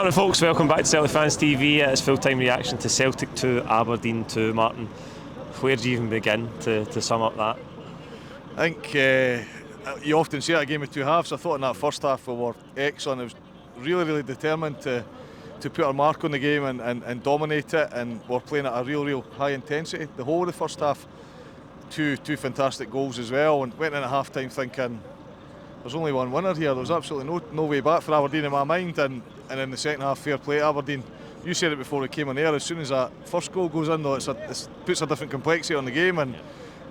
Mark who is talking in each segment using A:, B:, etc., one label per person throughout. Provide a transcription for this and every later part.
A: Morning folks, welcome back to Celtic Fans TV. It's full-time reaction to Celtic 2, Aberdeen 2. Martin, where do you even begin to sum up that?
B: I think you often see a game of two halves. I thought in that first half we were excellent. It was really determined to put our mark on the game and dominate it, and we're playing at a real high intensity. The whole of the first half, two fantastic goals as well, and went in at half time thinking there's only one winner here. There's absolutely no way back for Aberdeen in my mind, and in the second half, fair play to Aberdeen. You said it before we came on air, as soon as that first goal goes in though, it puts a different complexity on the game, and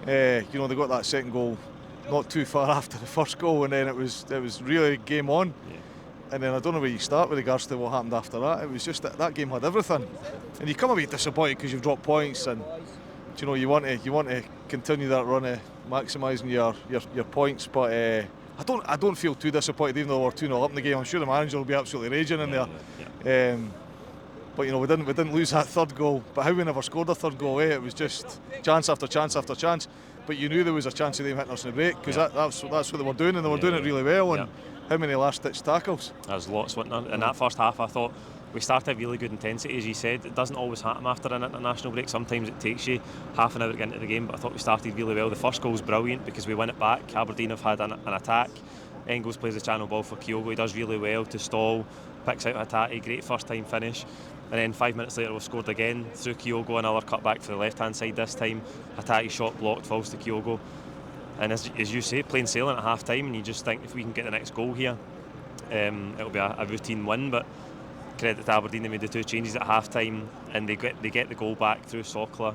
B: they got that second goal not too far after the first goal, and then it was really game on. And then I don't know where you start with regards to what happened after that. It was just that game had everything, and you come a bit disappointed because you've dropped points, and you want to continue that run of maximising your points, but I don't feel too disappointed, even though we're 2-0 up in the game. I'm sure the manager will be absolutely raging in there. But we didn't lose that third goal. But how we never scored a third goal, it was just chance after chance after chance. But you knew there was a chance of them hitting us in the break, because that's what they were doing, and they were doing it really well. And how many last-ditch tackles?
A: There's lots, wasn't there? In that first half, I thought we started really good intensity, as you said. It doesn't always happen after an international break. Sometimes it takes you half an hour to get into the game, but I thought we started really well. The first goal was brilliant because we win it back. Aberdeen have had an attack. Engels plays the channel ball for Kyogo. He does really well to stall, picks out Hatate, great first time finish. And then 5 minutes later we've scored again through Kyogo, another cut back for the left hand side this time. Hatate shot blocked, falls to Kyogo. And as you say, plain sailing at half time, and you just think if we can get the next goal here, it'll be a routine win. But credit to Aberdeen, they made the two changes at half time, and they get the goal back through Sokler.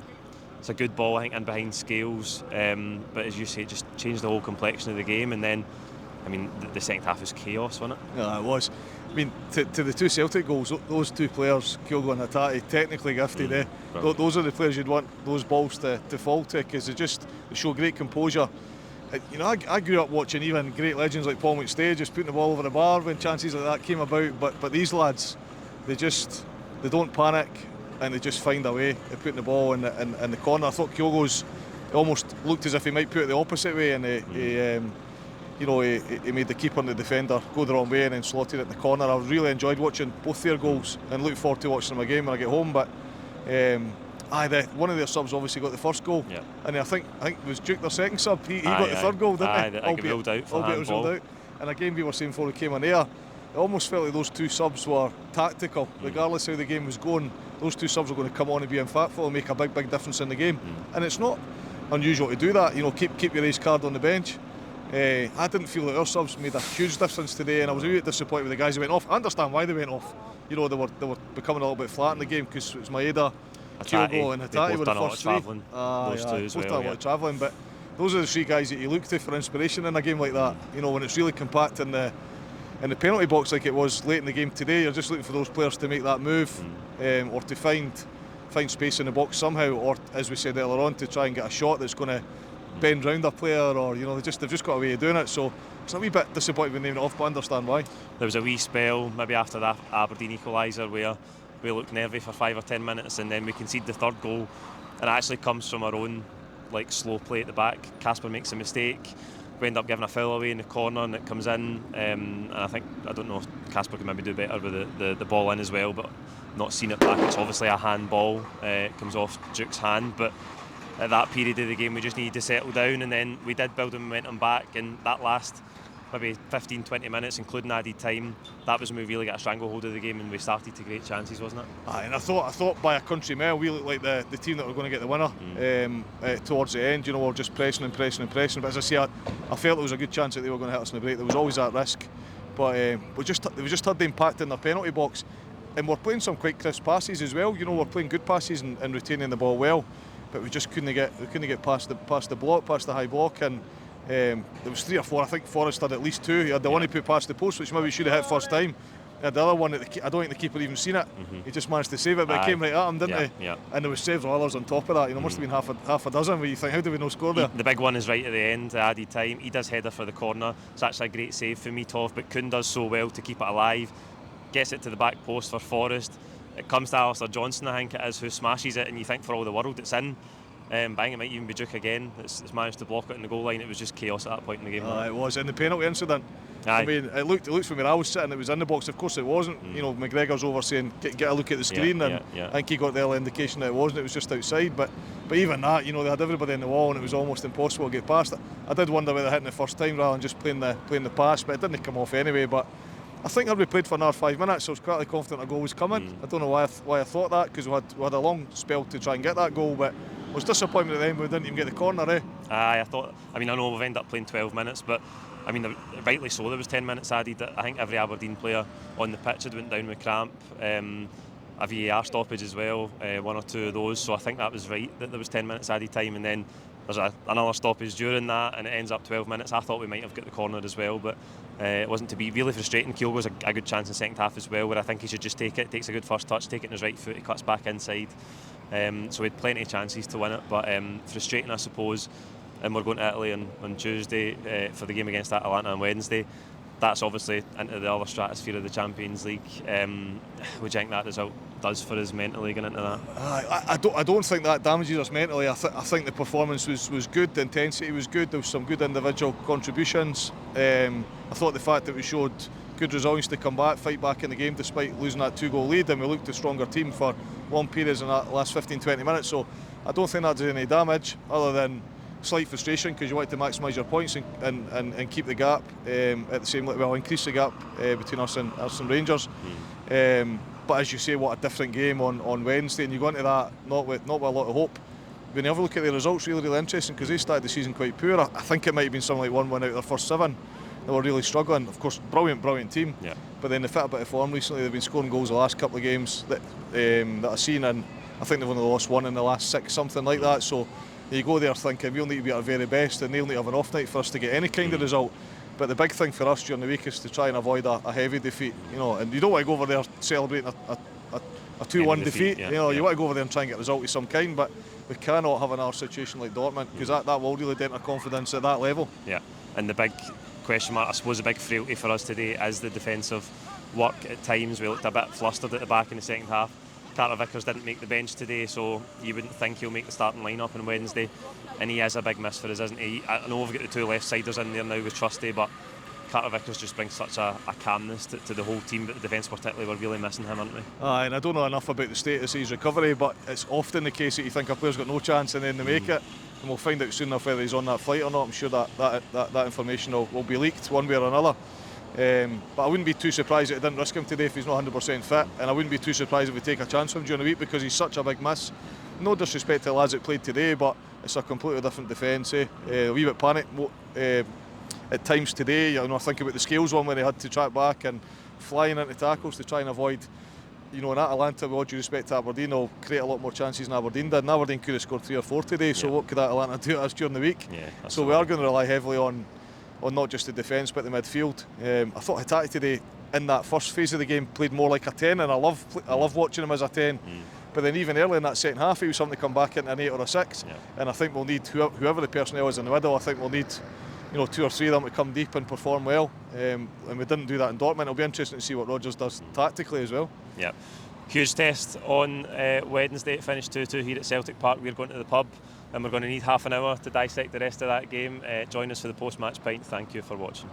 A: It's a good ball, I think, in behind Scales, but as you say, it just changed the whole complexion of the game. And then, the second half was chaos, wasn't it?
B: Yeah, it was. To the two Celtic goals, those two players, Kyogo and Hatate, technically gifted. Those are the players you'd want those balls to fall to, because they show great composure. I grew up watching even great legends like Paul McStay just putting the ball over the bar when chances like that came about. But these lads, they don't panic, and they just find a way of putting the ball in the corner. I thought Kyogo's almost looked as if he might put it the opposite way, and he made the keeper and the defender go the wrong way and then slotted it in the corner. I really enjoyed watching both their goals and look forward to watching them again when I get home. But one of their subs obviously got the first goal, and I think it was Duke, their second sub. He got the third goal, didn't he?
A: Albeit ruled out for handball.
B: And again, we were saying before we came on air, it almost felt like those two subs were tactical. Regardless how the game was going, those two subs were going to come on and be impactful and make a big difference in the game. And it's not unusual to do that. Keep your ace card on the bench. I didn't feel that our subs made a huge difference today, and I was really disappointed with the guys who went off. I understand why they went off. They were becoming a little bit flat in the game, because it was Maeda, Kyogo and Hatate were the first three.
A: Those two as well.
B: Both done a lot of travelling, but those are the three guys that you look to for inspiration in a game like that. When it's really compact in the penalty box like it was late in the game today, you're just looking for those players to make that move, or to find space in the box somehow, or, as we said earlier on, to try and get a shot that's going to bend round a player, or they've just got a way of doing it. So it's a wee bit disappointing when they went off, but I understand why.
A: There was a wee spell maybe after that Aberdeen equaliser where we looked nervy for 5 or 10 minutes, and then we concede the third goal, and it actually comes from our own slow play at the back. Kasper makes a mistake, we end up giving a foul away in the corner, and it comes in, and I don't know, Kasper can maybe do better with the ball in as well, but not seen it back. It's obviously a handball, it comes off Duke's hand, but at that period of the game we just needed to settle down, and then we did build the momentum back, and that last maybe 15-20 minutes, including added time, that was when we really got a stranglehold of the game, and we started to create chances, wasn't it?
B: And I thought by a country mile we looked like the team that were going to get the winner towards the end. We were just pressing. But as I say, I felt it was a good chance that they were going to hit us in the break. There was always that risk, but we just had the impact in their penalty box, and we're playing some quite crisp passes as well. We're playing good passes and retaining the ball well, but we just couldn't get past the block, past the high block, and there was 3 or 4. I think Forrest had at least 2. He had the one he put past the post, which maybe he should have hit first time. He had the other one that I don't think the keeper even seen it. He just managed to save it, but it came right at him, didn't he? And there was several others on top of that. Must have been half a dozen. Where you think, how did we not score there?
A: The big one is right at the end, added time. He does header for the corner. It's actually a great save for Mitov, but Kuhn does so well to keep it alive. Gets it to the back post for Forrest. It comes to Alistair Johnson, I think it is, who smashes it, and you think for all the world it's in. But I think it might even be Duke again. It's managed to block it in the goal line. It was just chaos at that point in the game.
B: It was. In the penalty incident,
A: Aye.
B: I mean, it looked from where I was sitting, it was in the box. Of course it wasn't. You know, McGregor's over saying, get a look at the screen, and I think he got the early indication that it wasn't. It was just outside. But even that, you know, they had everybody in the wall, and it was almost impossible to get past it. I did wonder whether hitting the first time rather than just playing the pass, but it didn't come off anyway. But I think we played for another 5 minutes, so I was quite confident a goal was coming. I don't know why I thought that, because we had a long spell to try and get that goal, but I was disappointed at the end we didn't even get the corner,
A: Aye, I know we've ended up playing 12 minutes, but I mean, rightly so, there was 10 minutes added. I think every Aberdeen player on the pitch had went down with cramp. A VAR stoppage as well, one or two of those, so I think that was right that there was 10 minutes added time, and then there's another stoppage during that, and it ends up 12 minutes. I thought we might have got the corner as well, but it wasn't to be. Really frustrating. Kyogo's a good chance in the second half as well, where I think he should just take it, takes a good first touch, take it in his right foot, he cuts back inside. So we had plenty of chances to win it, but frustrating, I suppose. And we're going to Italy on Tuesday for the game against Atalanta on Wednesday. That's obviously into the other stratosphere of the Champions League. Would you think that result does for us mentally going into that?
B: I don't think that damages us mentally. I think the performance was good, the intensity was good, there was some good individual contributions. I thought the fact that we showed good resilience to come back, fight back in the game despite losing that 2-goal lead, and we looked a stronger team for long periods in that last 15-20 minutes, so I don't think that did any damage other than slight frustration, because you want to maximise your points and keep the gap at the same level, well, increase the gap between us and Rangers. But as you say, what a different game on Wednesday, and you go into that not with a lot of hope. When you ever look at the results, really interesting, because they started the season quite poor. I think it might have been something like 1-1 out of their first 7. They were really struggling. Of course, brilliant team. Yeah. But then they fit a bit of form recently. They've been scoring goals the last couple of games that I've seen, and I think they've only lost 1 in the last 6, something like that. So you go there thinking we'll need to be at our very best, and they'll need to have an off night for us to get any kind of result. But the big thing for us during the week is to try and avoid a heavy defeat, you know. And you don't want to go over there celebrating a 2-1 defeat. You know, you want to go over there and try and get a result of some kind. But we cannot have another situation like Dortmund, because that will really dent our confidence at that level. Yeah, and the big question mark, I suppose, the big frailty for us today is the defensive work. At times we looked a bit flustered at the back in the second half. Carter Vickers didn't make the bench today, so you wouldn't think he'll make the starting line-up on Wednesday, and he is a big miss for us, isn't he? I know we've got the 2 left-siders in there now with Trusty, but Carter Vickers just brings such a calmness to the whole team, but the defence particularly, we're really missing him, aren't we? And I don't know enough about the status of his recovery, but it's often the case that you think a player's got no chance and then they make it, and we'll find out soon enough whether he's on that flight or not. I'm sure that information will be leaked one way or another. But I wouldn't be too surprised if it didn't risk him today if he's not 100% fit, and I wouldn't be too surprised if we take a chance from him during the week, because he's such a big miss. No disrespect to the lads that played today, but it's a completely different defence. A wee bit panic at times today. You know, I think about the Scales one when they had to track back and flying into tackles to try and avoid. You know, in Atalanta, with all due respect to Aberdeen, will create a lot more chances than Aberdeen did. And Aberdeen could have scored 3 or 4 today. So what could Atalanta do to us during the week? So we are going to rely heavily on not just the defence but the midfield. I thought Hatate today in that first phase of the game played more like a 10, and I love watching him as a 10. But then even early in that second half, he was something to come back into an 8 or a 6. And I think we'll need whoever the personnel is in the middle. I think we'll need 2 or 3 of them to come deep and perform well. And we didn't do that in Dortmund. It'll be interesting to see what Rodgers does tactically as well. Yeah. Huge test on Wednesday. It finished 2-2 here at Celtic Park. We're going to the pub, and we're going to need half an hour to dissect the rest of that game. Join us for the post-match pint. Thank you for watching.